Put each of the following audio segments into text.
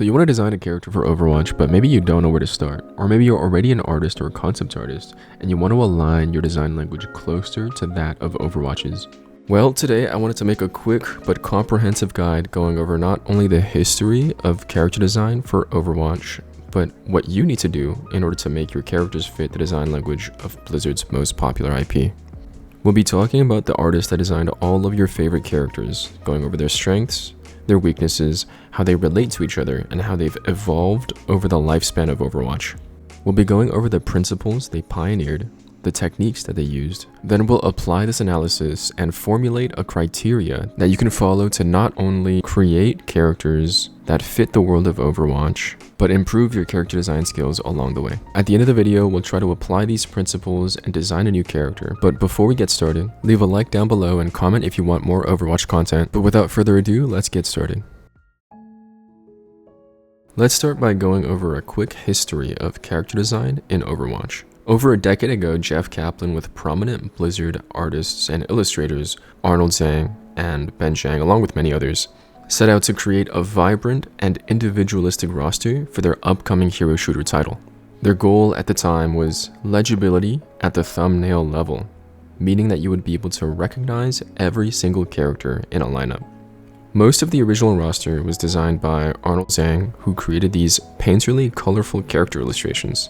So you want to design a character for Overwatch, but maybe you don't know where to start. Or maybe you're already an artist or a concept artist, and you want to align your design language closer to that of Overwatch's. Well, today I wanted to make a quick but comprehensive guide going over not only the history of character design for Overwatch, but what you need to do in order to make your characters fit the design language of Blizzard's most popular IP. We'll be talking about the artists that designed all of your favorite characters, going over their strengths, their weaknesses, how they relate to each other, and how they've evolved over the lifespan of Overwatch. We'll be going over the principles they pioneered, the techniques that they used, then we'll apply this analysis and formulate a criteria that you can follow to not only create characters that fit the world of Overwatch, but improve your character design skills along the way. At the end of the video, we'll try to apply these principles and design a new character, but before we get started, leave a like down below and comment if you want more Overwatch content. But without further ado, let's get started. Let's start by going over a quick history of character design in Overwatch. Over a decade ago, Jeff Kaplan with prominent Blizzard artists and illustrators Arnold Zhang and Ben Zhang, along with many others, set out to create a vibrant and individualistic roster for their upcoming hero shooter title. Their goal at the time was legibility at the thumbnail level, meaning that you would be able to recognize every single character in a lineup. Most of the original roster was designed by Arnold Zhang, who created these painterly, colorful character illustrations.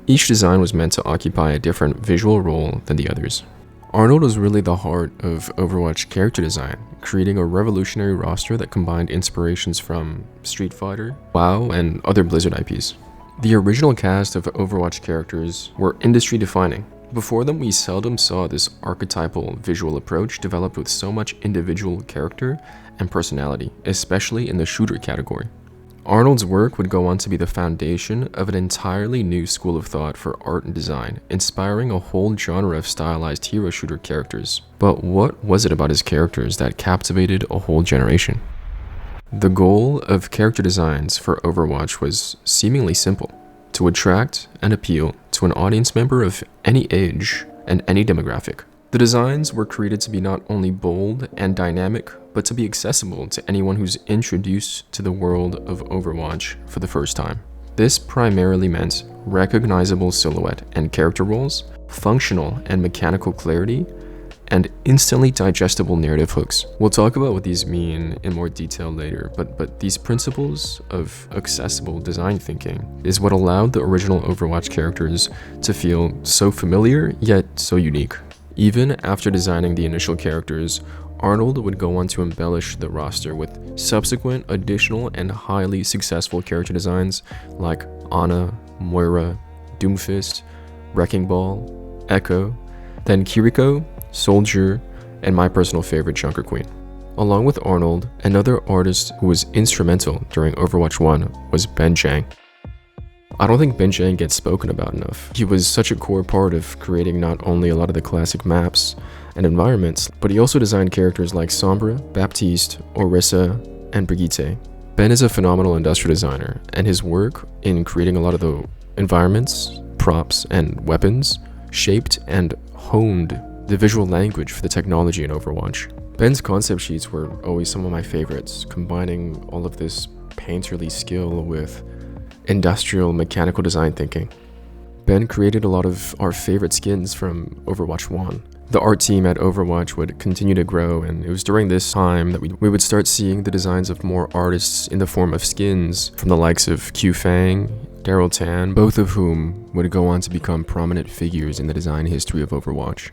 Each design was meant to occupy a different visual role than the others. Arnold was really the heart of Overwatch character design, creating a revolutionary roster that combined inspirations from Street Fighter, WoW, and other Blizzard IPs. The original cast of Overwatch characters were industry-defining. Before them, we seldom saw this archetypal visual approach developed with so much individual character and personality, especially in the shooter category. Arnold's work would go on to be the foundation of an entirely new school of thought for art and design, inspiring a whole genre of stylized hero shooter characters. But what was it about his characters that captivated a whole generation? The goal of character designs for Overwatch was seemingly simple: to attract and appeal to an audience member of any age and any demographic. The designs were created to be not only bold and dynamic, but to be accessible to anyone who's introduced to the world of Overwatch for the first time. This primarily meant recognizable silhouette and character roles, functional and mechanical clarity, and instantly digestible narrative hooks. We'll talk about what these mean in more detail later, but these principles of accessible design thinking is what allowed the original Overwatch characters to feel so familiar yet so unique. Even after designing the initial characters, Arnold would go on to embellish the roster with subsequent additional and highly successful character designs like Ana, Moira, Doomfist, Wrecking Ball, Echo, then Kiriko, Soldier, and my personal favorite, Junker Queen. Along with Arnold, another artist who was instrumental during Overwatch 1 was Ben Zhang. I don't think Ben Zhang gets spoken about enough. He was such a core part of creating not only a lot of the classic maps and environments, but he also designed characters like Sombra, Baptiste, Orisa, and Brigitte. Ben is a phenomenal industrial designer, and his work in creating a lot of the environments, props, and weapons shaped and honed the visual language for the technology in Overwatch. Ben's concept sheets were always some of my favorites, combining all of this painterly skill with industrial mechanical design thinking. Ben created a lot of our favorite skins from Overwatch 1. The art team at Overwatch would continue to grow, and it was during this time that we would start seeing the designs of more artists in the form of skins from the likes of Q Fang, Daryl Tan, both of whom would go on to become prominent figures in the design history of Overwatch.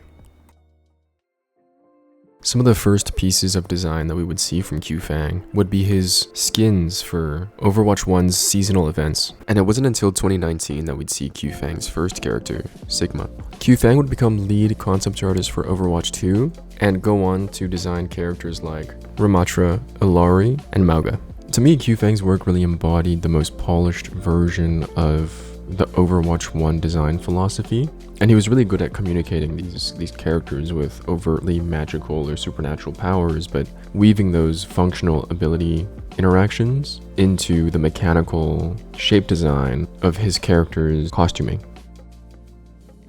Some of the first pieces of design that we would see from Q Fang would be his skins for Overwatch 1's seasonal events, and it wasn't until 2019 that we'd see Q Fang's first character, Sigma. Q Fang would become lead concept artist for Overwatch 2 and go on to design characters like Ramatra, Ilari, and Mauga. To me, Q Fang's work really embodied the most polished version of the Overwatch 1 design philosophy, and he was really good at communicating these characters with overtly magical or supernatural powers, but weaving those functional ability interactions into the mechanical shape design of his character's costuming.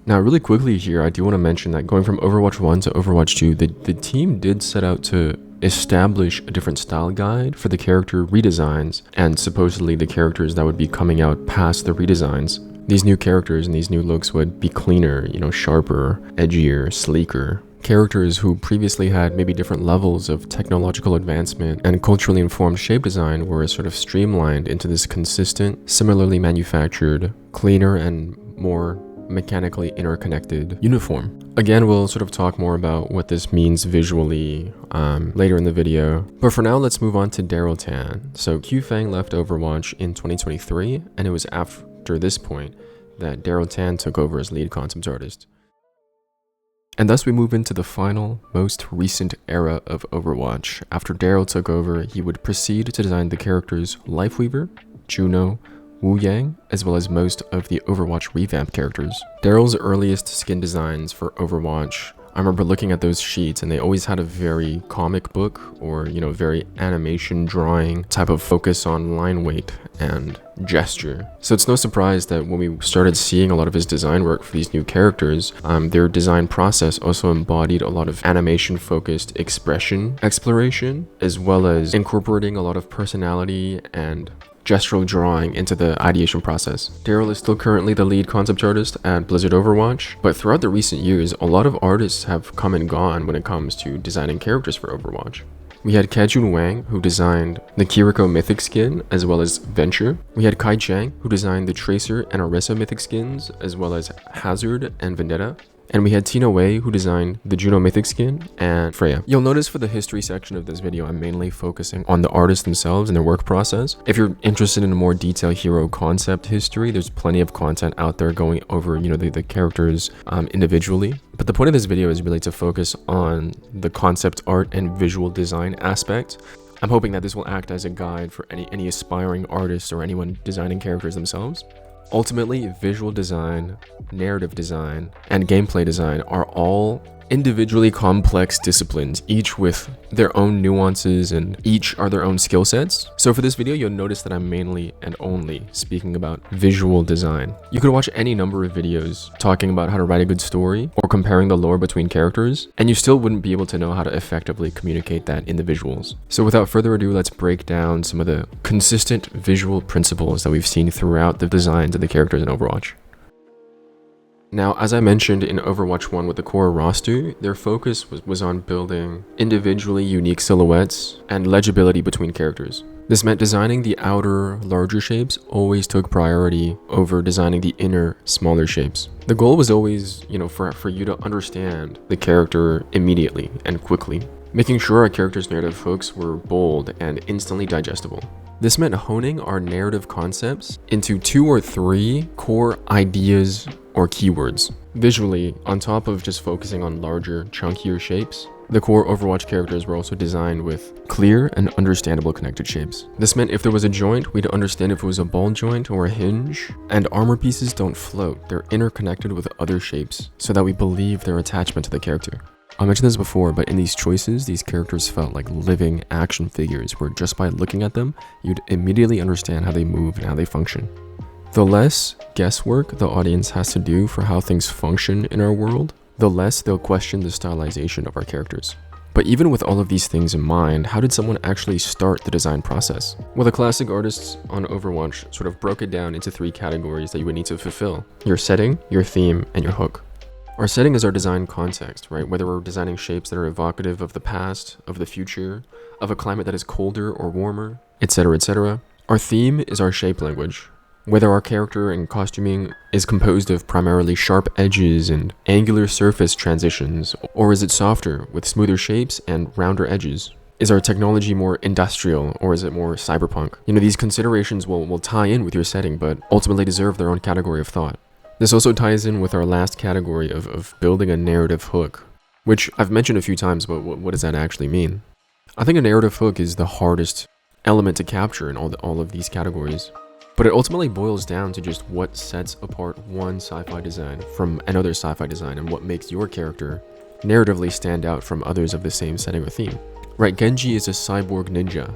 Now, really quickly here, I do want to mention that going from Overwatch 1 to Overwatch 2, the team did set out to establish a different style guide for the character redesigns and supposedly the characters that would be coming out past the redesigns. These new characters and these new looks would be cleaner, sharper, edgier, sleeker. Characters who previously had maybe different levels of technological advancement and culturally informed shape design were sort of streamlined into this consistent, similarly manufactured, cleaner and more mechanically interconnected uniform. Again, we'll sort of talk more about what this means visually later in the video. But for now, let's move on to Daryl Tan. So Qfang left Overwatch in 2023, and it was after this point that Daryl Tan took over as lead concept artist. And thus we move into the final, most recent era of Overwatch. After Daryl took over, he would proceed to design the characters Lifeweaver, Juno, Wu Yang, as well as most of the Overwatch revamp characters. Daryl's earliest skin designs for Overwatch, I remember looking at those sheets and they always had a very comic book or, very animation drawing type of focus on line weight and gesture. So it's no surprise that when we started seeing a lot of his design work for these new characters, their design process also embodied a lot of animation focused expression exploration, as well as incorporating a lot of personality and gestural drawing into the ideation process. Daryl is still currently the lead concept artist at Blizzard Overwatch, but throughout the recent years, a lot of artists have come and gone when it comes to designing characters for Overwatch. We had Kajun Wang, who designed the Kiriko mythic skin, as well as Venture. We had Kai Chang, who designed the Tracer and Orisa mythic skins, as well as Hazard and Vendetta. And we had Tina Wei, who designed the Juno mythic skin, and Freya. You'll notice for the history section of this video, I'm mainly focusing on the artists themselves and their work process. If you're interested in a more detailed hero concept history, there's plenty of content out there going over, the characters individually. But the point of this video is really to focus on the concept art and visual design aspect. I'm hoping that this will act as a guide for any aspiring artists or anyone designing characters themselves. Ultimately, visual design, narrative design, and gameplay design are all individually complex disciplines, each with their own nuances and each are their own skill sets. So for this video, you'll notice that I'm mainly and only speaking about visual design. You could watch any number of videos talking about how to write a good story or comparing the lore between characters, and you still wouldn't be able to know how to effectively communicate that in the visuals. So without further ado, let's break down some of the consistent visual principles that we've seen throughout the designs of the characters in Overwatch. Now, as I mentioned in Overwatch 1 with the core roster, their focus was on building individually unique silhouettes and legibility between characters. This meant designing the outer, larger shapes always took priority over designing the inner, smaller shapes. The goal was always, for you to understand the character immediately and quickly, making sure our characters' narrative hooks were bold and instantly digestible. This meant honing our narrative concepts into 2 or 3 core ideas or keywords. Visually, on top of just focusing on larger, chunkier shapes, the core Overwatch characters were also designed with clear and understandable connected shapes. This meant if there was a joint, we'd understand if it was a ball joint or a hinge, and armor pieces don't float, they're interconnected with other shapes, so that we believe their attachment to the character. I mentioned this before, but in these choices, these characters felt like living action figures where just by looking at them, you'd immediately understand how they move and how they function. The less guesswork the audience has to do for how things function in our world, the less they'll question the stylization of our characters. But even with all of these things in mind, how did someone actually start the design process? Well, the classic artists on Overwatch sort of broke it down into 3 categories that you would need to fulfill: your setting, your theme, and your hook. Our setting is our design context, right? Whether we're designing shapes that are evocative of the past, of the future, of a climate that is colder or warmer, etc., etc. Our theme is our shape language. Whether our character and costuming is composed of primarily sharp edges and angular surface transitions, or is it softer with smoother shapes and rounder edges? Is our technology more industrial, or is it more cyberpunk? These considerations will tie in with your setting, but ultimately deserve their own category of thought. This also ties in with our last category of building a narrative hook, which I've mentioned a few times, but what does that actually mean? I think a narrative hook is the hardest element to capture in all of these categories. But it ultimately boils down to just what sets apart one sci-fi design from another sci-fi design and what makes your character narratively stand out from others of the same setting or theme. Right, Genji is a cyborg ninja,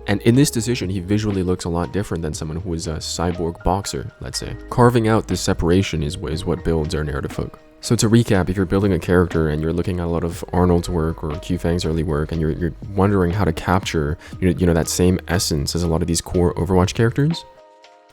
and in this decision he visually looks a lot different than someone who is a cyborg boxer, let's say. Carving out this separation is what builds our narrative hook. So to recap, if you're building a character and you're looking at a lot of Arnold's work or Q-Fang's early work, and you're wondering how to capture that same essence as a lot of these core Overwatch characters,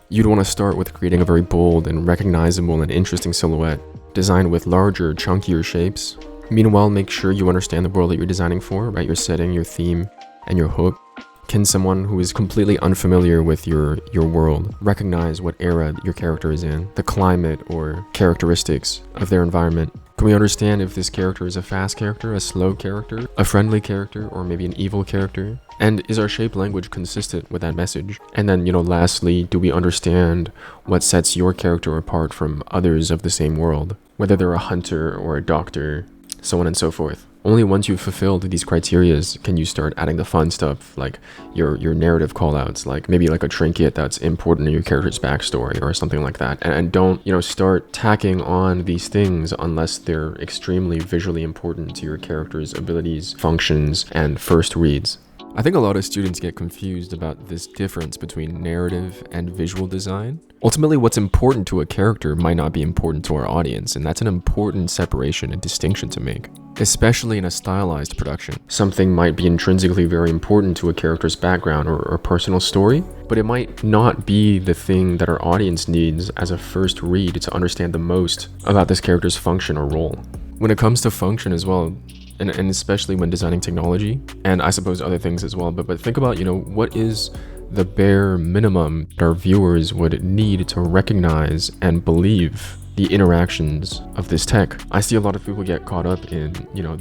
you'd want to start with creating a very bold and recognizable and interesting silhouette, designed with larger, chunkier shapes. Meanwhile, make sure you understand the world that you're designing for, right? Your setting, your theme, and your hook. Can someone who is completely unfamiliar with your world recognize what era your character is in, the climate or characteristics of their environment? Can we understand if this character is a fast character, a slow character, a friendly character, or maybe an evil character? And is our shape language consistent with that message? And then, lastly, do we understand what sets your character apart from others of the same world? Whether they're a hunter or a doctor, so on and so forth. Only once you've fulfilled these criterias can you start adding the fun stuff, like your narrative callouts, like maybe like a trinket that's important in your character's backstory or something like that. And don't, start tacking on these things unless they're extremely visually important to your character's abilities, functions, and first reads. I think a lot of students get confused about this difference between narrative and visual design. Ultimately, what's important to a character might not be important to our audience, and that's an important separation and distinction to make, especially in a stylized production. Something might be intrinsically very important to a character's background or personal story, but it might not be the thing that our audience needs as a first read to understand the most about this character's function or role. When it comes to function as well, and especially when designing technology, and I suppose other things as well, but think about, what is the bare minimum that our viewers would need to recognize and believe the interactions of this tech. I see a lot of people get caught up in,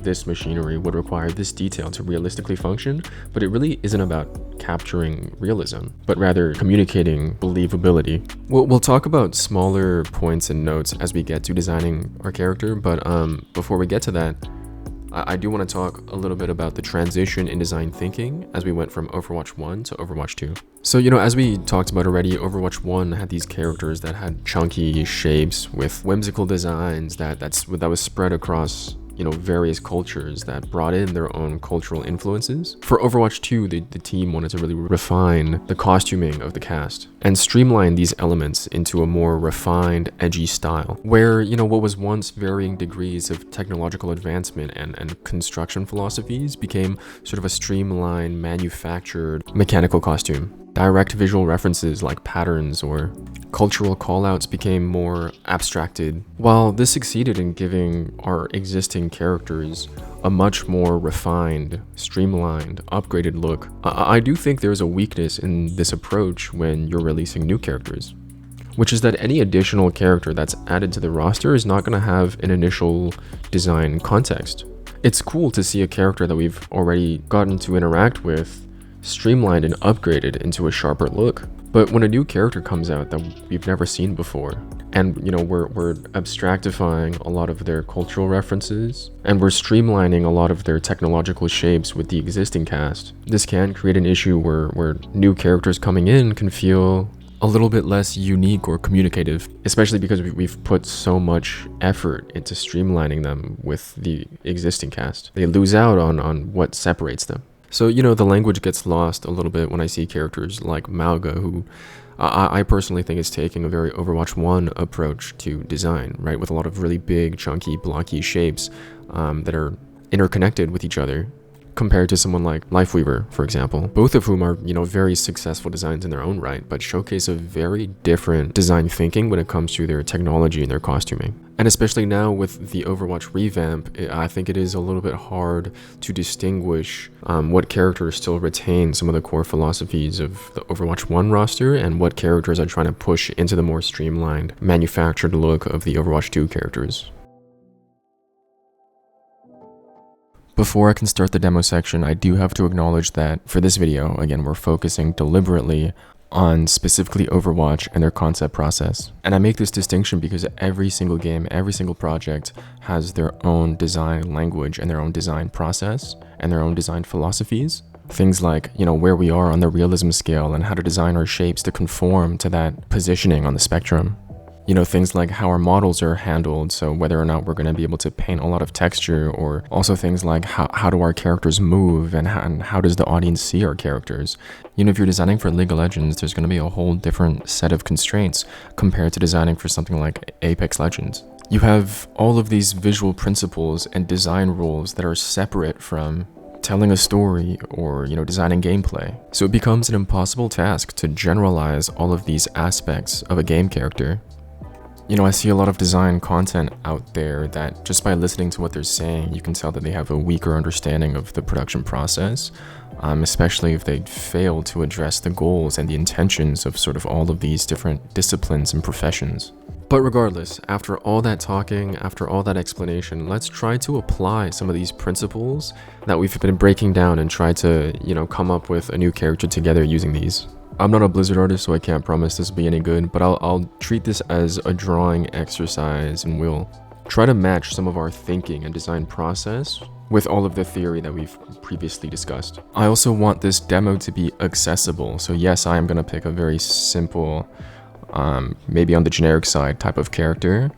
this machinery would require this detail to realistically function, but it really isn't about capturing realism, but rather communicating believability. We'll talk about smaller points and notes as we get to designing our character, but before we get to that, I do want to talk a little bit about the transition in design thinking as we went from Overwatch 1 to Overwatch 2. So, as we talked about already, Overwatch 1 had these characters that had chunky shapes with whimsical designs that was spread across various cultures that brought in their own cultural influences. For Overwatch 2, the team wanted to really refine the costuming of the cast and streamline these elements into a more refined, edgy style, where, what was once varying degrees of technological advancement and construction philosophies became sort of a streamlined, manufactured, mechanical costume. Direct visual references like patterns or cultural callouts became more abstracted. While this succeeded in giving our existing characters a much more refined, streamlined, upgraded look, I do think there's a weakness in this approach when you're releasing new characters, which is that any additional character that's added to the roster is not going to have an initial design context. It's cool to see a character that we've already gotten to interact with streamlined and upgraded into a sharper look. But when a new character comes out that we've never seen before, and we're abstractifying a lot of their cultural references, and we're streamlining a lot of their technological shapes with the existing cast, this can create an issue where new characters coming in can feel a little bit less unique or communicative, especially because we've put so much effort into streamlining them with the existing cast. They lose out on what separates them. So, the language gets lost a little bit when I see characters like Mauga, who I personally think is taking a very Overwatch 1 approach to design, right? With a lot of really big, chunky, blocky shapes that are interconnected with each other, compared to someone like Lifeweaver, for example, both of whom are, very successful designs in their own right, but showcase a very different design thinking when it comes to their technology and their costuming. And especially now with the Overwatch revamp, I think it is a little bit hard to distinguish what characters still retain some of the core philosophies of the Overwatch 1 roster and what characters are trying to push into the more streamlined, manufactured look of the Overwatch 2 characters. Before I can start the demo section, I do have to acknowledge that for this video, again, we're focusing deliberately on specifically Overwatch and their concept process. And I make this distinction because every single game, every single project has their own design language and their own design process and their own design philosophies. Things like, where we are on the realism scale and how to design our shapes to conform to that positioning on the spectrum. Things like how our models are handled, so whether or not we're going to be able to paint a lot of texture, or also things like how do our characters move and how does the audience see our characters. If you're designing for League of Legends, there's going to be a whole different set of constraints compared to designing for something like Apex Legends. You have all of these visual principles and design rules that are separate from telling a story or, designing gameplay. So it becomes an impossible task to generalize all of these aspects of a game character. I see a lot of design content out there that just by listening to what they're saying, you can tell that they have a weaker understanding of the production process, especially if they fail to address the goals and the intentions of sort of all of these different disciplines and professions. But regardless, after all that talking, after all that explanation, let's try to apply some of these principles that we've been breaking down and try to, come up with a new character together using these. I'm not a Blizzard artist, so I can't promise this will be any good, but I'll treat this as a drawing exercise, and we'll try to match some of our thinking and design process with all of the theory that we've previously discussed. I also want this demo to be accessible, so yes, I am going to pick a very simple, maybe on the generic side type of character,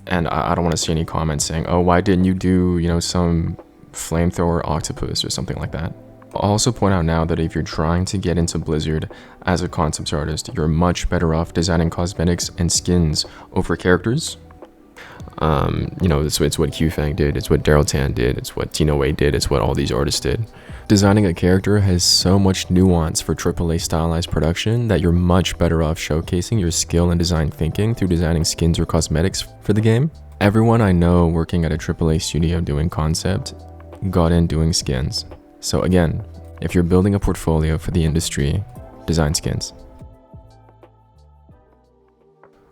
and I don't want to see any comments saying, oh, why didn't you do, some flamethrower octopus or something like that. I'll also point out now that if you're trying to get into Blizzard as a concept artist, you're much better off designing cosmetics and skins over characters. It's what Qfang did, it's what Daryl Tan did, it's what Tino Wei did, it's what all these artists did. Designing a character has so much nuance for AAA stylized production that you're much better off showcasing your skill and design thinking through designing skins or cosmetics for the game. Everyone I know working at a AAA studio doing concept got in doing skins. So again, if you're building a portfolio for the industry, design skins.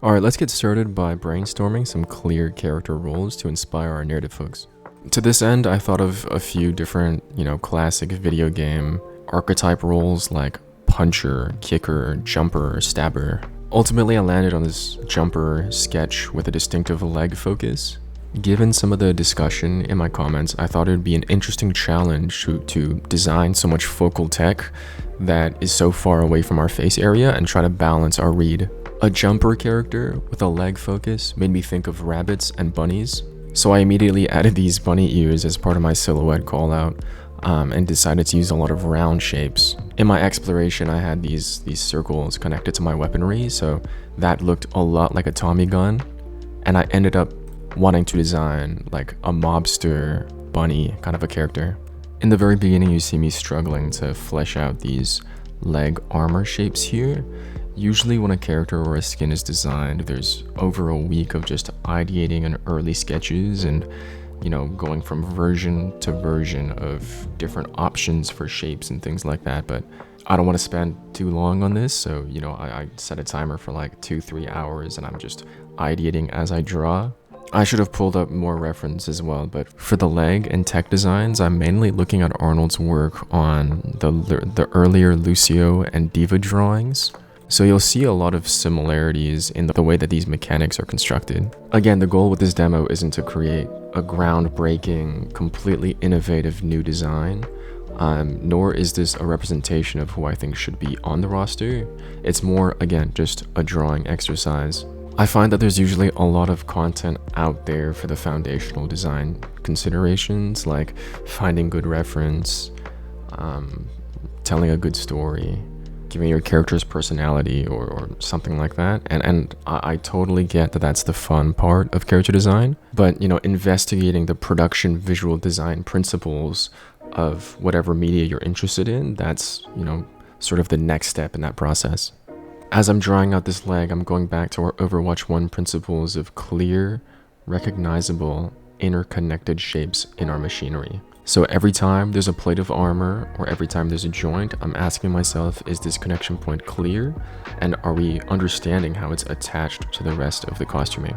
Alright, let's get started by brainstorming some clear character roles to inspire our narrative hooks. To this end, I thought of a few different, classic video game archetype roles like puncher, kicker, jumper, stabber. Ultimately, I landed on this jumper sketch with a distinctive leg focus. Given some of the discussion in my comments, I thought it would be an interesting challenge to design so much focal tech that is so far away from our face area and try to balance our read. A jumper character with a leg focus made me think of rabbits and bunnies, so I immediately added these bunny ears as part of my silhouette callout, and decided to use a lot of round shapes. In my exploration, I had these circles connected to my weaponry, so that looked a lot like a Tommy gun, and I ended up wanting to design like a mobster bunny kind of a character. In the very beginning, you see me struggling to flesh out these leg armor shapes here. Usually when a character or a skin is designed, there's over a week of just ideating and early sketches and, going from version to version of different options for shapes and things like that. But I don't want to spend too long on this, so, I set a timer for like 2-3 hours and I'm just ideating as I draw. I should have pulled up more reference as well, but for the leg and tech designs, I'm mainly looking at Arnold's work on the earlier Lucio and Diva drawings. So you'll see a lot of similarities in the way that these mechanics are constructed. Again, the goal with this demo isn't to create a groundbreaking, completely innovative new design, nor is this a representation of who I think should be on the roster. It's more, again, just a drawing exercise. I find that there's usually a lot of content out there for the foundational design considerations, like finding good reference, telling a good story, giving your character's personality or something like that. And I totally get that that's the fun part of character design, but investigating the production visual design principles of whatever media you're interested in, that's sort of the next step in that process. As I'm drawing out this leg, I'm going back to our Overwatch 1 principles of clear, recognizable, interconnected shapes in our machinery. So every time there's a plate of armor or every time there's a joint, I'm asking myself, is this connection point clear? And are we understanding how it's attached to the rest of the costuming?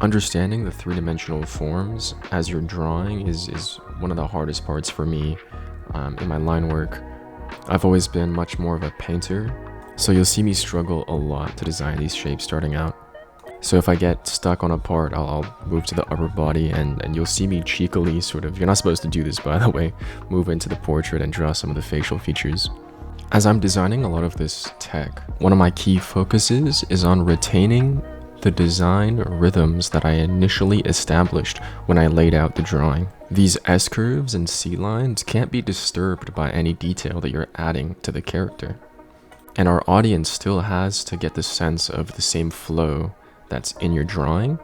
Understanding the three-dimensional forms as you're drawing is one of the hardest parts for me in my line work. I've always been much more of a painter, so you'll see me struggle a lot to design these shapes starting out. So if I get stuck on a part, I'll move to the upper body and you'll see me cheekily sort of, you're not supposed to do this by the way, move into the portrait and draw some of the facial features. As I'm designing a lot of this tech, one of my key focuses is on retaining the design rhythms that I initially established when I laid out the drawing. These S-curves and C-lines can't be disturbed by any detail that you're adding to the character. And our audience still has to get the sense of the same flow that's in your drawing,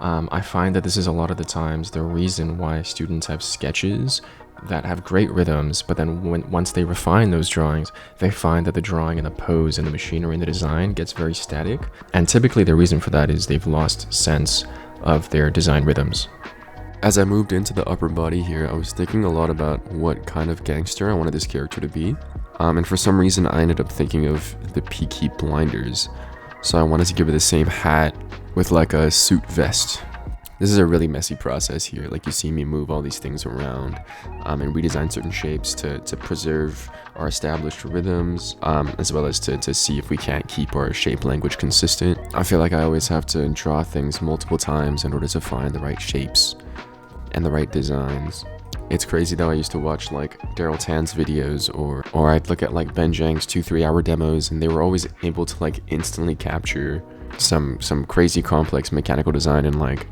I find that this is a lot of the times the reason why students have sketches that have great rhythms, but then once they refine those drawings, they find that the drawing and the pose and the machinery and the design gets very static. And typically the reason for that is they've lost sense of their design rhythms. As I moved into the upper body here, I was thinking a lot about what kind of gangster I wanted this character to be. And for some reason, I ended up thinking of the Peaky Blinders. So I wanted to give it the same hat with like a suit vest. This is a really messy process here. Like, you see me move all these things around and redesign certain shapes to preserve our established rhythms, as well as to see if we can't keep our shape language consistent. I feel like I always have to draw things multiple times in order to find the right shapes and the right designs. It's crazy though. I used to watch like Daryl Tan's videos, or I'd look at like Ben Zhang's 2-3 hour demos, and they were always able to like instantly capture some crazy complex mechanical design in like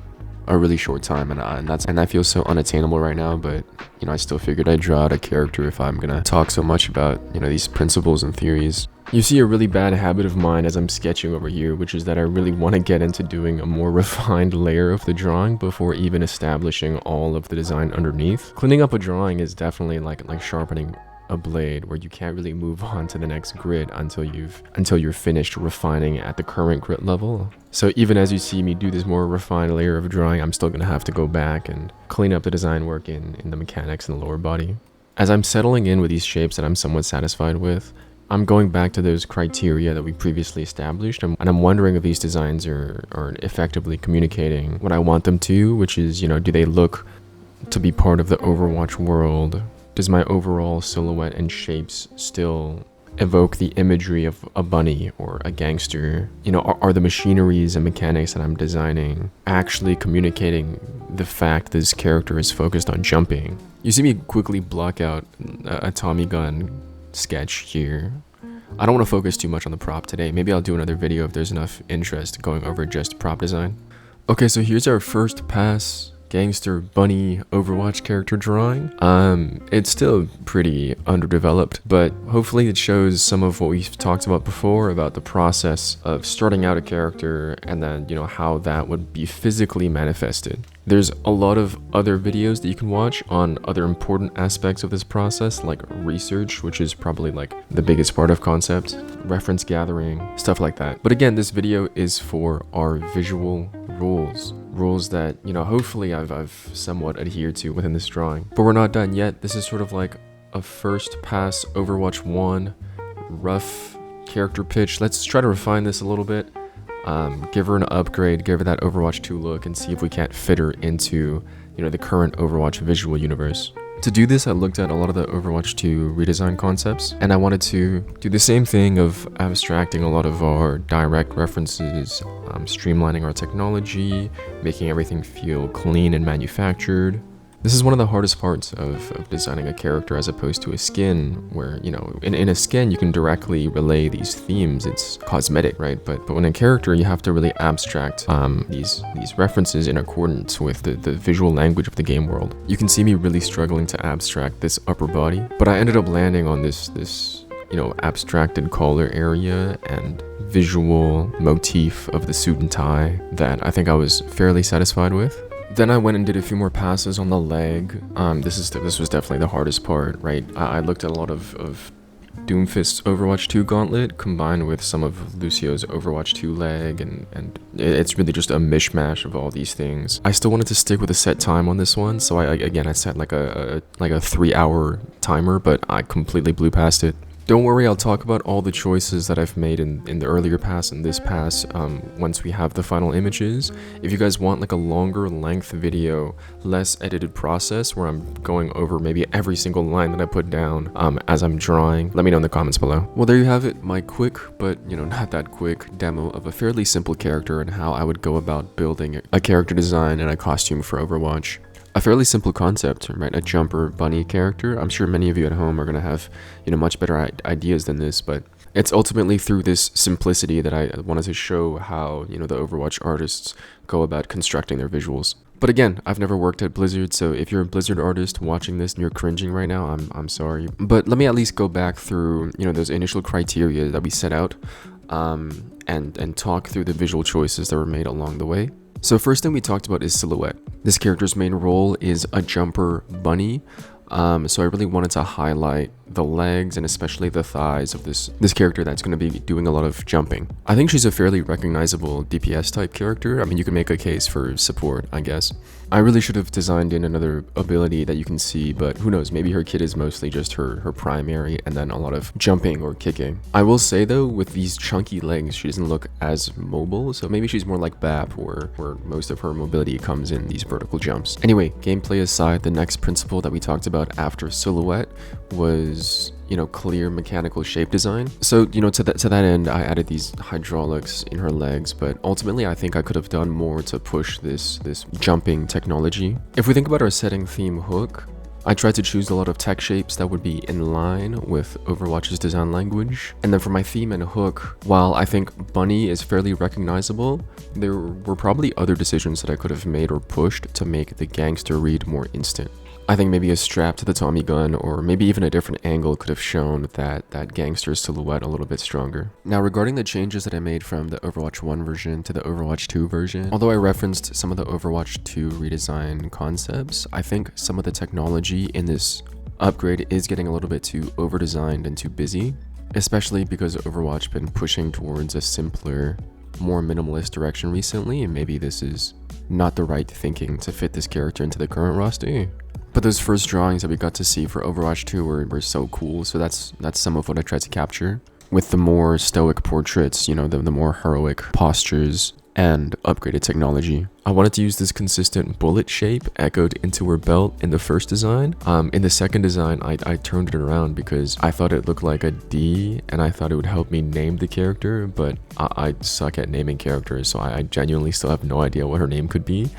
a really short time, and that feels so unattainable right now. But you know, I still figured I'd draw out a character if I'm gonna talk so much about, you know, these principles and theories. You see a really bad habit of mine as I'm sketching over here, which is that I really want to get into doing a more refined layer of the drawing before even establishing all of the design underneath. Cleaning up a drawing is definitely like sharpening a blade, where you can't really move on to the next grid until you're finished refining at the current grit level. So even as you see me do this more refined layer of drawing, I'm still gonna have to go back and clean up the design work in the mechanics in the lower body. As I'm settling in with these shapes that I'm somewhat satisfied with, I'm going back to those criteria that we previously established, and I'm wondering if these designs are effectively communicating what I want them to, which is, you know, do they look to be part of the Overwatch world? Does my overall silhouette and shapes still evoke the imagery of a bunny or a gangster? You know, are the machineries and mechanics that I'm designing actually communicating the fact this character is focused on jumping? You see me quickly block out a Tommy gun sketch here. I don't want to focus too much on the prop today. Maybe I'll do another video if there's enough interest going over just prop design. Okay, so here's our first pass gangster bunny Overwatch character drawing. It's still pretty underdeveloped, but hopefully it shows some of what we've talked about before about the process of starting out a character and then, you know, how that would be physically manifested. There's a lot of other videos that you can watch on other important aspects of this process, like research, which is probably like the biggest part of concept, reference gathering, stuff like that. But again, this video is for our visual rules that, you know, hopefully I've somewhat adhered to within this drawing. But we're not done yet. This is sort of like a first pass Overwatch 1 rough character pitch. Let's try to refine this a little bit. Give her an upgrade, give her that Overwatch 2 look, and see if we can't fit her into, you know, the current Overwatch visual universe. To do this, I looked at a lot of the Overwatch 2 redesign concepts, and I wanted to do the same thing of abstracting a lot of our direct references, streamlining our technology, making everything feel clean and manufactured. This is one of the hardest parts of designing a character as opposed to a skin, where, you know, in a skin you can directly relay these themes. It's cosmetic, right? But when a character, you have to really abstract these references in accordance with the visual language of the game world. You can see me really struggling to abstract this upper body, but I ended up landing on this you know, abstracted collar area and visual motif of the suit and tie that I think I was fairly satisfied with. Then I went and did a few more passes on the leg. This was definitely the hardest part, right? I looked at a lot of Doomfist's Overwatch 2 gauntlet combined with some of Lucio's Overwatch 2 leg, and it's really just a mishmash of all these things. I still wanted to stick with a set time on this one, so I set like a 3-hour timer, but I completely blew past it. Don't worry, I'll talk about all the choices that I've made in the earlier pass and this pass once we have the final images. If you guys want like a longer length video, less edited process where I'm going over maybe every single line that I put down as I'm drawing, let me know in the comments below. Well, there you have it, my quick, but you know, not that quick demo of a fairly simple character and how I would go about building a character design and a costume for Overwatch. A fairly simple concept, right? A jumper bunny character. I'm sure many of you at home are going to have, you know, much better ideas than this, but it's ultimately through this simplicity that I wanted to show how, you know, the Overwatch artists go about constructing their visuals. But again, I've never worked at Blizzard, so if you're a Blizzard artist watching this and you're cringing right now, I'm sorry. But let me at least go back through, you know, those initial criteria that we set out, and talk through the visual choices that were made along the way. So first thing we talked about is silhouette. This character's main role is a jumper bunny. So I really wanted to highlight the legs and especially the thighs of this character that's going to be doing a lot of jumping. I think she's a fairly recognizable DPS type character. I mean, you can make a case for support, I guess. I really should have designed in another ability that you can see, but who knows, maybe her kit is mostly just her primary and then a lot of jumping or kicking. I will say though, with these chunky legs, she doesn't look as mobile, so maybe she's more like BAP where most of her mobility comes in these vertical jumps. Anyway, gameplay aside, the next principle that we talked about after silhouette was, clear mechanical shape design. So, to that end, I added these hydraulics in her legs, but ultimately I think I could have done more to push this jumping technology. If we think about our setting theme hook, I tried to choose a lot of tech shapes that would be in line with Overwatch's design language. And then for my theme and hook, while I think Bunny is fairly recognizable, there were probably other decisions that I could have made or pushed to make the gangster read more instant. I think maybe a strap to the Tommy gun or maybe even a different angle could have shown that gangster silhouette a little bit stronger. Now regarding the changes that I made from the Overwatch 1 version to the Overwatch 2 version, although I referenced some of the Overwatch 2 redesign concepts, I think some of the technology in this upgrade is getting a little bit too over-designed and too busy, especially because Overwatch been pushing towards a simpler, more minimalist direction recently, and maybe this is not the right thinking to fit this character into the current roster. But those first drawings that we got to see for Overwatch 2 were so cool, so that's some of what I tried to capture. With the more stoic portraits, the more heroic postures and upgraded technology. I wanted to use this consistent bullet shape echoed into her belt in the first design. In the second design, I turned it around because I thought it looked like a D and I thought it would help me name the character, but I suck at naming characters, so I genuinely still have no idea what her name could be.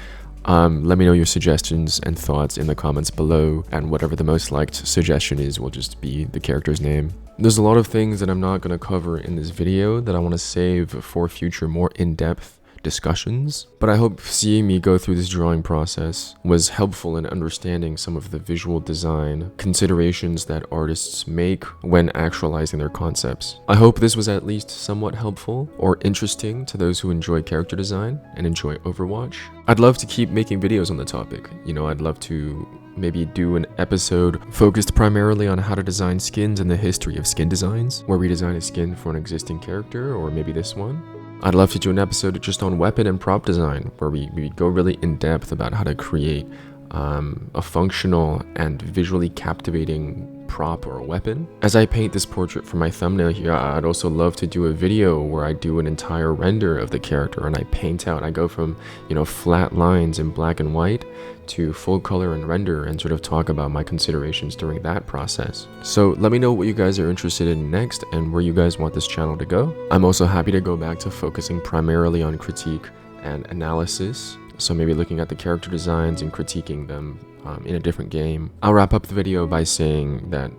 Let me know your suggestions and thoughts in the comments below, and whatever the most liked suggestion is will just be the character's name. There's a lot of things that I'm not going to cover in this video that I want to save for future more in-depth discussions, but I hope seeing me go through this drawing process was helpful in understanding some of the visual design considerations that artists make when actualizing their concepts. I hope this was at least somewhat helpful or interesting to those who enjoy character design and enjoy Overwatch. I'd love to keep making videos on the topic. I'd love to maybe do an episode focused primarily on how to design skins and the history of skin designs, where we design a skin for an existing character, or maybe this one. I'd love to do an episode just on weapon and prop design, where we go really in depth about how to create a functional and visually captivating prop or a weapon. As I paint this portrait for my thumbnail here, I'd also love to do a video where I do an entire render of the character and I paint out. I go from, flat lines in black and white to full color and render and sort of talk about my considerations during that process. So let me know what you guys are interested in next and where you guys want this channel to go. I'm also happy to go back to focusing primarily on critique and analysis. So maybe looking at the character designs and critiquing them in a different game. I'll wrap up the video by saying that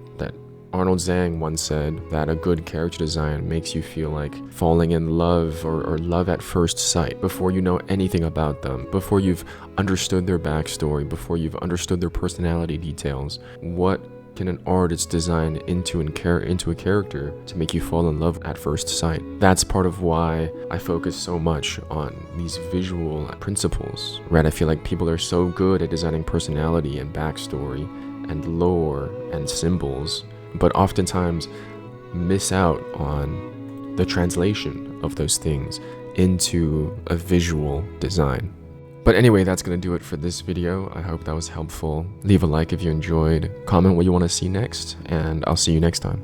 Arnold Zhang once said that a good character design makes you feel like falling in love or love at first sight before you know anything about them, before you've understood their backstory, before you've understood their personality details. What can an artist design into a character to make you fall in love at first sight? That's part of why I focus so much on these visual principles, right? I feel like people are so good at designing personality and backstory and lore and symbols, but oftentimes miss out on the translation of those things into a visual design. But anyway, that's going to do it for this video. I hope that was helpful. Leave a like if you enjoyed, comment what you want to see next, and I'll see you next time.